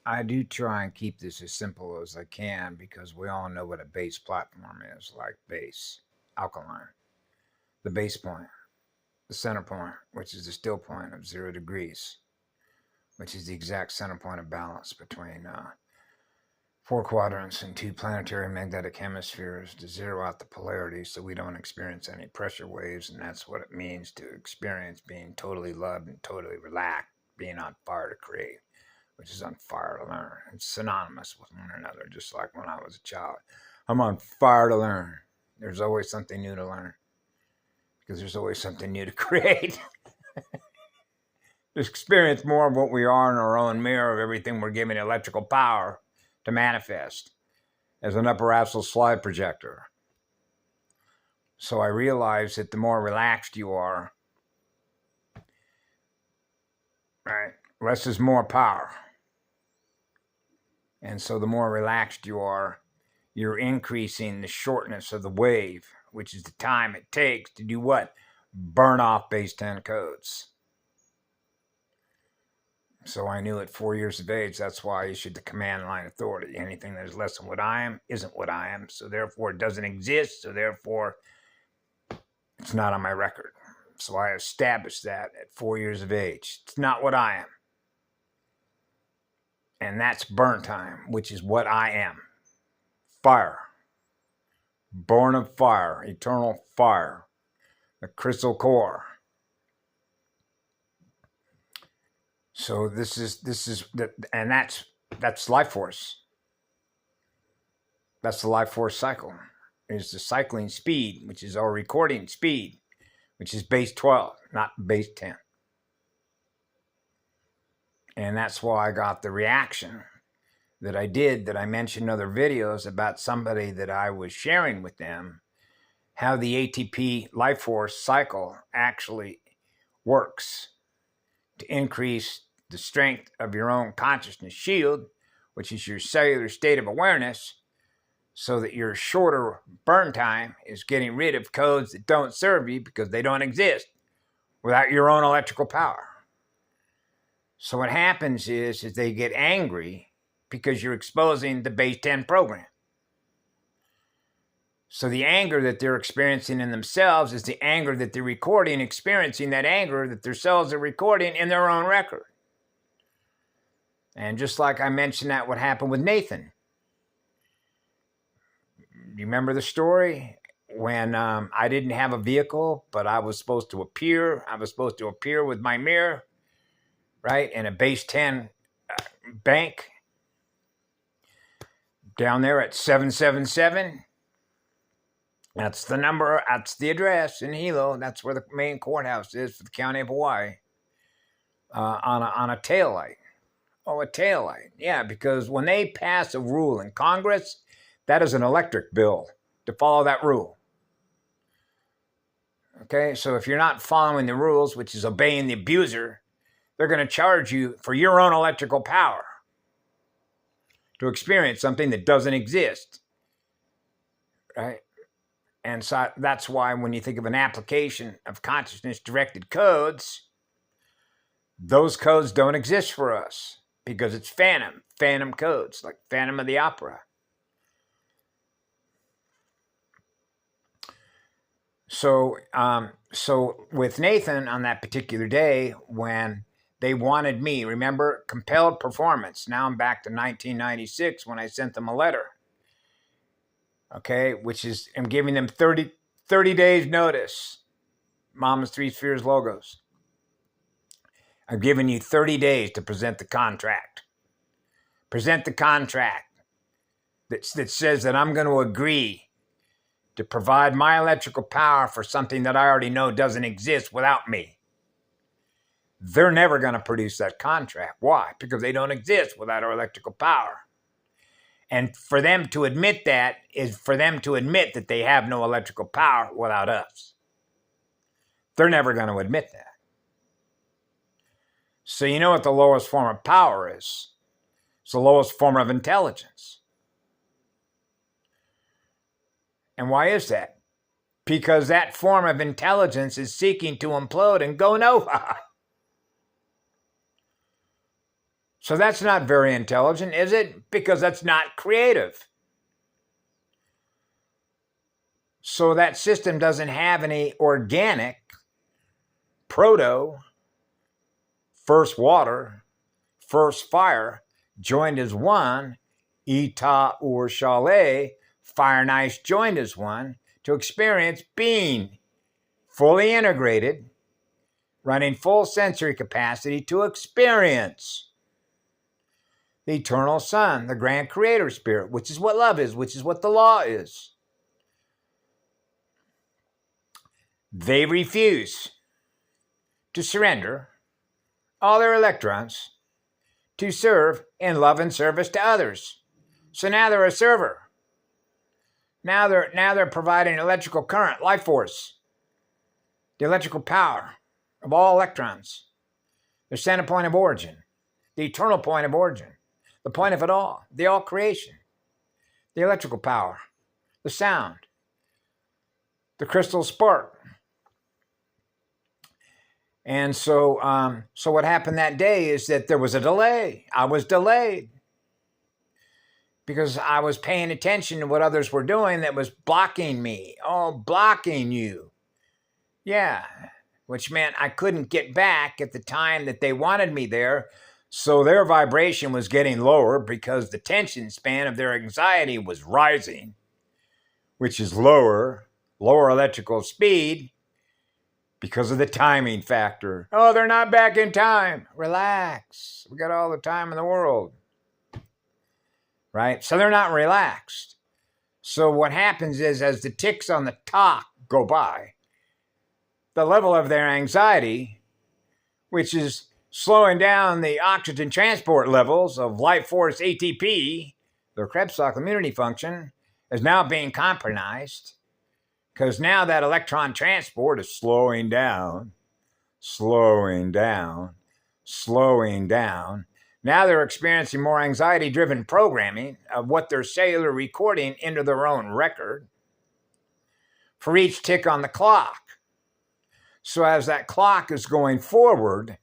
I do try and keep this as simple as I can because we all know what a base platform is, like base, alkaline, the base point, the center point, which is the still point of 0 degrees, which is the exact center point of balance between 4 quadrants and 2 planetary magnetic hemispheres to zero out the polarity so we don't experience any pressure waves. And that's what it means to experience being totally loved and totally relaxed, being on fire to create, which is on fire to learn. It's synonymous with one another, just like when I was a child. I'm on fire to learn. There's always something new to learn because there's always something new to create. To experience more of what we are in our own mirror of everything we're giving electrical power to manifest as an upper astral slide projector. So I realized that the more relaxed you are, right, less is more power. And so the more relaxed you are, you're increasing the shortness of the wave, which is the time it takes to do what? Burn off base 10 codes. So I knew at 4 years of age, that's why I issued the command line authority. Anything that is less than what I am isn't what I am. So therefore it doesn't exist. So therefore it's not on my record. So I established that at 4 years of age. It's not what I am. And that's burn time, which is what I am. Fire. Born of fire. Eternal fire. The crystal core. So and that's life force. That's the life force cycle. It's the cycling speed, which is our recording speed, which is base 12, not base 10. And that's why I got the reaction that I did, that I mentioned in other videos about somebody that I was sharing with them, how the ATP life force cycle actually works to increase the strength of your own consciousness shield, which is your cellular state of awareness, so that your shorter burn time is getting rid of codes that don't serve you because they don't exist without your own electrical power. So what happens is they get angry because you're exposing the base 10 program. So the anger that they're experiencing in themselves is the anger that they're recording, experiencing that anger that their cells are recording in their own record. And just like I mentioned that what happened with Nathan. You remember the story? When I didn't have a vehicle, but I was supposed to appear. I was supposed to appear with my mirror, right, in a base 10 bank down there at 777. That's the number, that's the address in Hilo. That's where the main courthouse is for the county of Hawaii. On a taillight. Oh, a taillight. Yeah, because when they pass a rule in Congress, that is an electric bill to follow that rule. Okay, so if you're not following the rules, which is obeying the abuser, they're going to charge you for your own electrical power to experience something that doesn't exist. Right? And so that's why when you think of an application of consciousness-directed codes, those codes don't exist for us because it's phantom codes, like Phantom of the Opera. So with Nathan on that particular day, when they wanted me, remember, compelled performance. Now I'm back to 1996 when I sent them a letter. Okay, which is, I'm giving them 30 days notice. Mama's Three Spheres Logos. I'm giving you 30 days to present the contract. Present the contract that says that I'm going to agree to provide my electrical power for something that I already know doesn't exist without me. They're never going to produce that contract. Why? Because they don't exist without our electrical power. And for them to admit that is for them to admit that they have no electrical power without us. They're never going to admit that. So you know what the lowest form of power is? It's the lowest form of intelligence. And why is that? Because that form of intelligence is seeking to implode and go nova. So that's not very intelligent, is it? Because that's not creative. So that system doesn't have any organic proto, first water, first fire, joined as one, Ita Ur Shale, fire and ice joined as one, to experience being fully integrated, running full sensory capacity to experience the eternal sun, the grand creator spirit, which is what love is, which is what the law is. They refuse to surrender all their electrons to serve in love and service to others. So now they're a server. Now they're providing electrical current, life force, the electrical power of all electrons, their center point of origin, the eternal point of origin, the point of it all, the all creation, the electrical power, the sound, the crystal spark. And so what happened that day is that there was a delay. I was delayed because I was paying attention to what others were doing that was blocking me. Oh, blocking you. Yeah, which meant I couldn't get back at the time that they wanted me there. So their vibration was getting lower because the tension span of their anxiety was rising, which is lower electrical speed, because of the timing factor. Oh, they're not back in time. Relax. We got all the time in the world. Right? So they're not relaxed. So what happens is, as the ticks on the clock go by, the level of their anxiety, which is slowing down the oxygen transport levels of life force ATP, their Krebs cycle immunity function, is now being compromised. Because now that electron transport is slowing down. Now they're experiencing more anxiety-driven programming of what their cellular recording into their own record for each tick on the clock. So as that clock is going forward,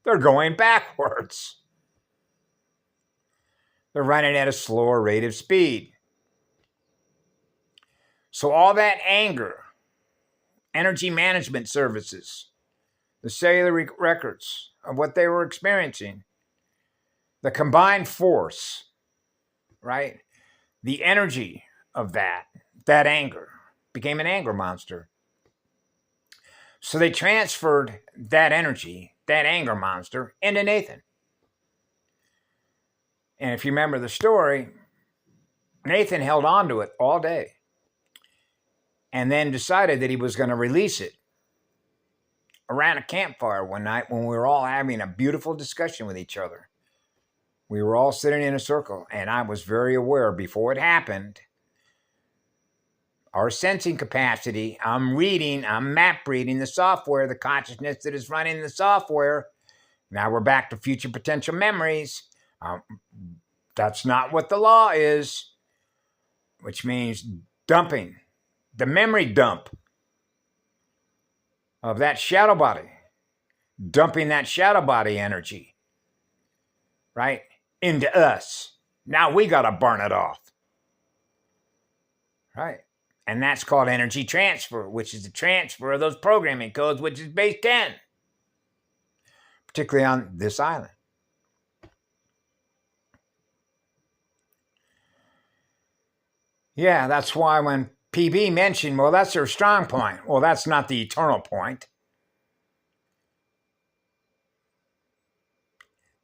they're going backwards. They're running at a slower rate of speed. So all that anger, energy management services, the cellular records of what they were experiencing, the combined force, right? The energy of that anger became an anger monster. So they transferred that energy, that anger monster, into Nathan. And if you remember the story, Nathan held on to it all day and then decided that he was going to release it around a campfire one night when we were all having a beautiful discussion with each other. We were all sitting in a circle, and I was very aware before it happened. Our sensing capacity, I'm map reading the software, the consciousness that is running the software. Now we're back to future potential memories. That's not what the law is, which means dumping, the memory dump of that shadow body, dumping that shadow body energy, right, into us. Now we got to burn it off, right? And that's called energy transfer, which is the transfer of those programming codes, which is base 10, particularly on this island. Yeah, that's why when PB mentioned, well, that's their strong point. Well, that's not the eternal point.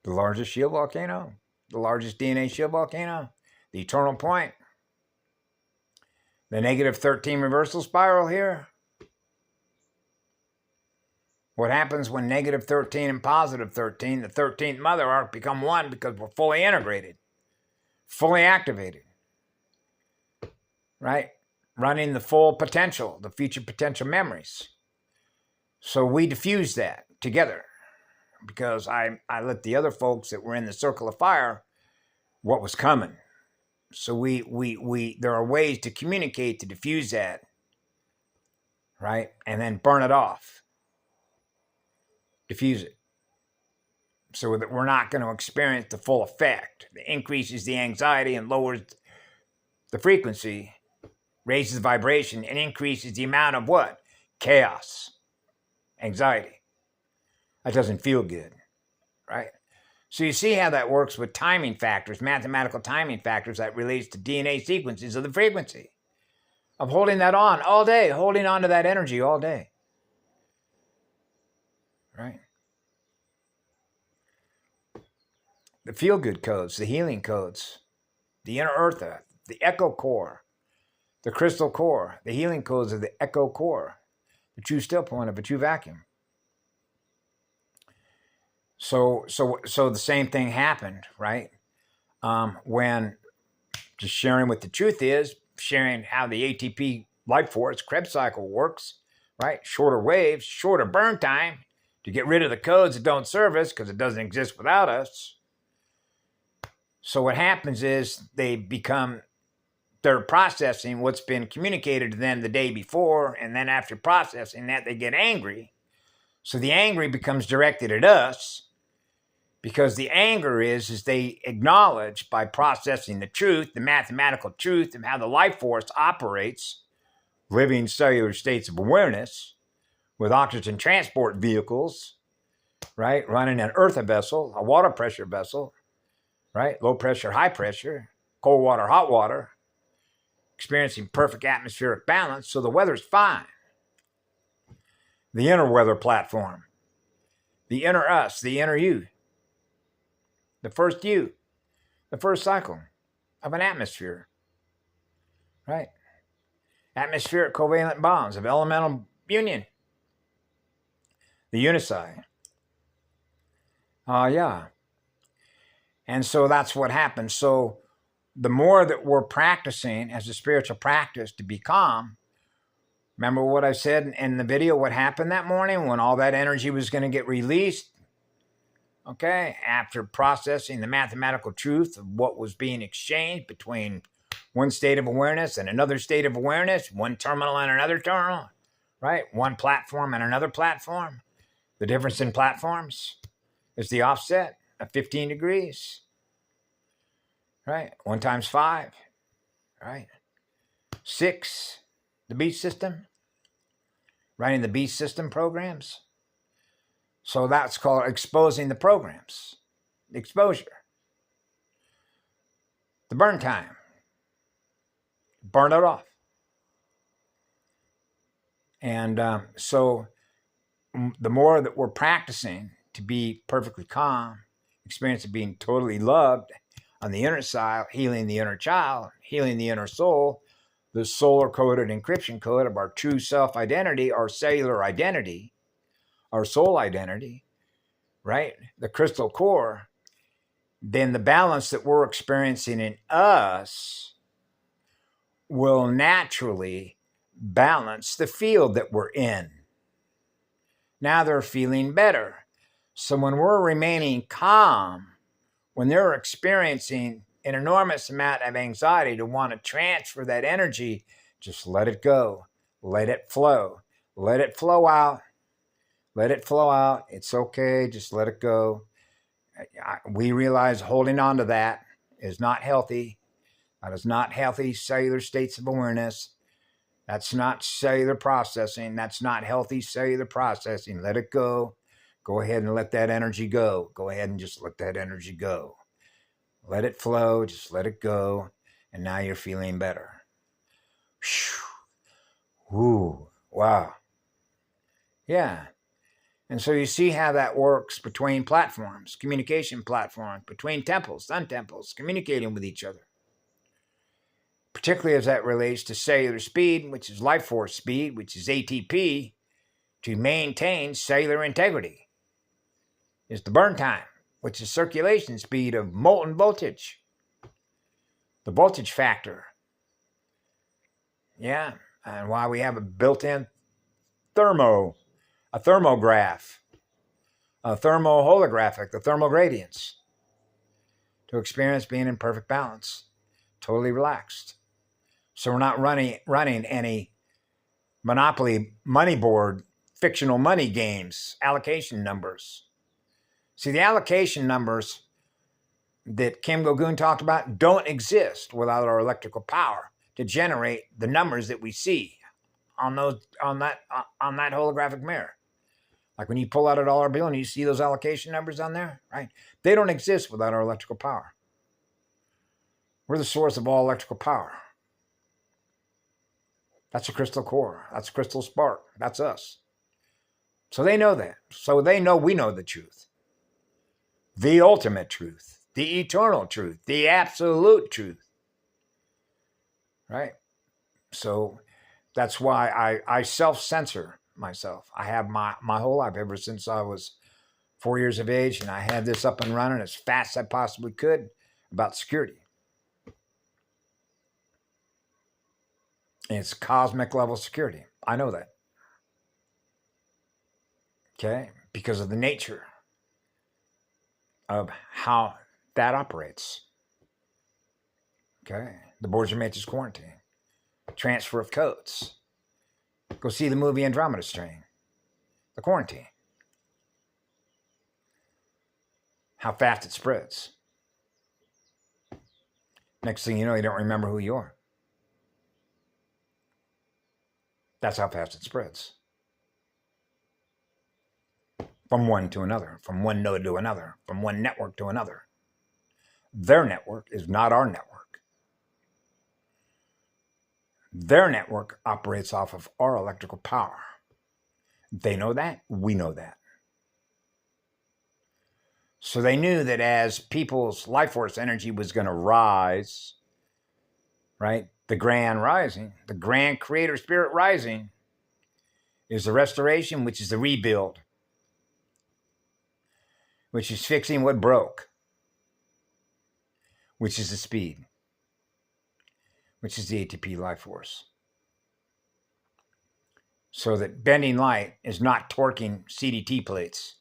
The largest shield volcano, the largest DNA shield volcano, the eternal point. The negative 13 reversal spiral here. What happens when negative 13 and positive 13, the 13th mother arc, become one because we're fully integrated, fully activated, right? Running the full potential, the future potential memories. So we diffuse that together because I let the other folks that were in the circle of fire what was coming. So there are ways to communicate to diffuse that, right? And then burn it off. Diffuse it. so that we're not going to experience the full effect. It increases the anxiety and lowers the frequency, raises the vibration, and increases the amount of what? Chaos, anxiety. That doesn't feel good, right? So you see how that works with timing factors, mathematical timing factors that relates to DNA sequences of the frequency, of holding that on all day, holding on to that energy all day, right? The feel-good codes, the healing codes, the inner eartha, the echo core, the crystal core, the healing codes of the echo core, the true still point of a true vacuum. So the same thing happened, right? When just sharing what the truth is, sharing how the ATP life force Krebs cycle works, right? Shorter waves, shorter burn time to get rid of the codes that don't serve us because it doesn't exist without us. So what happens is they're processing what's been communicated to them the day before, and then after processing that, they get angry. So the angry becomes directed at us, because the anger is they acknowledge by processing the truth, the mathematical truth of how the life force operates, living cellular states of awareness with oxygen transport vehicles, right? Running an eartha vessel, a water pressure vessel, right? Low pressure, high pressure, cold water, hot water, experiencing perfect atmospheric balance, so the weather's fine. The inner weather platform, the inner us, the inner you, the first cycle of an atmosphere, right? Atmospheric covalent bonds of elemental union, the unici. Yeah. And so that's what happens. So the more that we're practicing as a spiritual practice to be calm, remember what I said in the video, what happened that morning when all that energy was going to get released? Okay, after processing the mathematical truth of what was being exchanged between one state of awareness and another state of awareness, one terminal and another terminal, right? One platform and another platform. The difference in platforms is the offset of 15 degrees, right? 1 times 5, right? 6, the beast system, running the beast system programs. So that's called exposing the programs, exposure. The burn time, burn it off. And so the more that we're practicing to be perfectly calm, experience of being totally loved on the inner side, healing the inner child, healing the inner soul, the solar coded encryption code of our true self identity, our cellular identity, our soul identity, right? The crystal core, then the balance that we're experiencing in us will naturally balance the field that we're in. Now they're feeling better. So when we're remaining calm, when they're experiencing an enormous amount of anxiety to want to transfer that energy, just let it go. Let it flow. Let it flow out. Let it flow out. It's okay. Just let it go. We realize holding on to that is not healthy. That is not healthy cellular states of awareness. That's not cellular processing. That's not healthy cellular processing. Let it go. Go ahead and let that energy go. Go ahead and just let that energy go. Let it flow. Just let it go. And now you're feeling better. Ooh, wow. Yeah. And so you see how that works between platforms, communication platforms, between temples, sun temples, communicating with each other. Particularly as that relates to cellular speed, which is life force speed, which is ATP, to maintain cellular integrity. Is the burn time, which is circulation speed of molten voltage. The voltage factor. Yeah, and why we have a built-in thermograph, a thermoholographic, the thermal gradients, to experience being in perfect balance, totally relaxed. So we're not running any Monopoly money board, fictional money games, allocation numbers. See, the allocation numbers that Kim Gogoon talked about don't exist without our electrical power to generate the numbers that we see on that holographic mirror. Like when you pull out a dollar bill and you see those allocation numbers on there, right? They don't exist without our electrical power. We're the source of all electrical power. That's a crystal core. That's a crystal spark. That's us. So they know that. So they know we know the truth. The ultimate truth. The eternal truth. The absolute truth. Right? So that's why I self-censor myself. I have my whole life, ever since I was 4 years of age, and I had this up and running as fast as I possibly could about security. And it's cosmic level security. I know that. Okay? Because of the nature of how that operates. Okay? The Borgia Matrix quarantine. Transfer of codes. Go see the movie Andromeda Strain. The quarantine. How fast it spreads. Next thing you know, you don't remember who you are. That's how fast it spreads. From one to another, from one node to another, from one network to another. Their network is not our network. Their network operates off of our electrical power. They know that. We know that. So they knew that as people's life force energy was going to rise, right? The grand rising, the grand creator spirit rising is the restoration, which is the rebuild, which is fixing what broke, which is the speed, which is the ATP life force. So that bending light is not torquing CDT plates.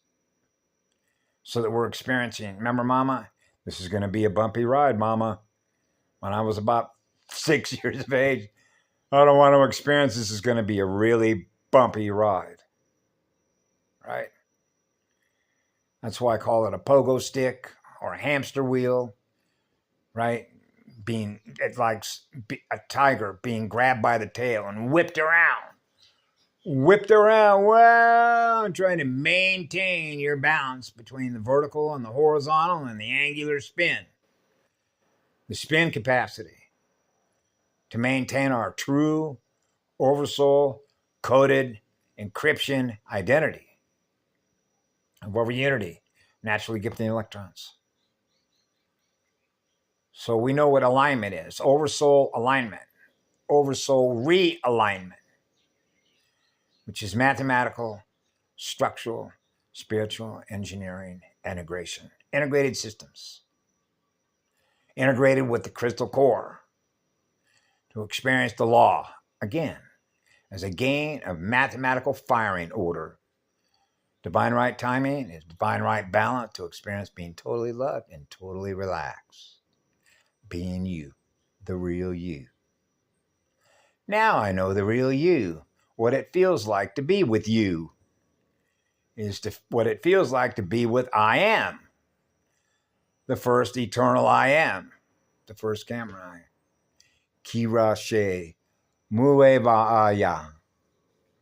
So that we're experiencing, remember, Mama? This is going to be a bumpy ride, Mama. When I was about 6 years of age, I don't want to experience this. Is going to be a really bumpy ride. Right? That's why I call it a pogo stick or a hamster wheel. Right? It's like a tiger being grabbed by the tail and whipped around. Well, trying to maintain your balance between the vertical and the horizontal and the angular spin. The spin capacity to maintain our true oversoul coded encryption identity of our unity, naturally gifting electrons. So we know what alignment is. Oversoul alignment. Oversoul realignment. Which is mathematical, structural, spiritual engineering integration. Integrated systems. Integrated with the crystal core to experience the law, again, as a gain of mathematical firing order. Divine right timing is divine right balance to experience being totally loved and totally relaxed. Being you, the real you. Now I know the real you. What it feels like to be with you is what it feels like to be with I am. The first eternal I am. The first camera I am. Kira She Mueva'aya.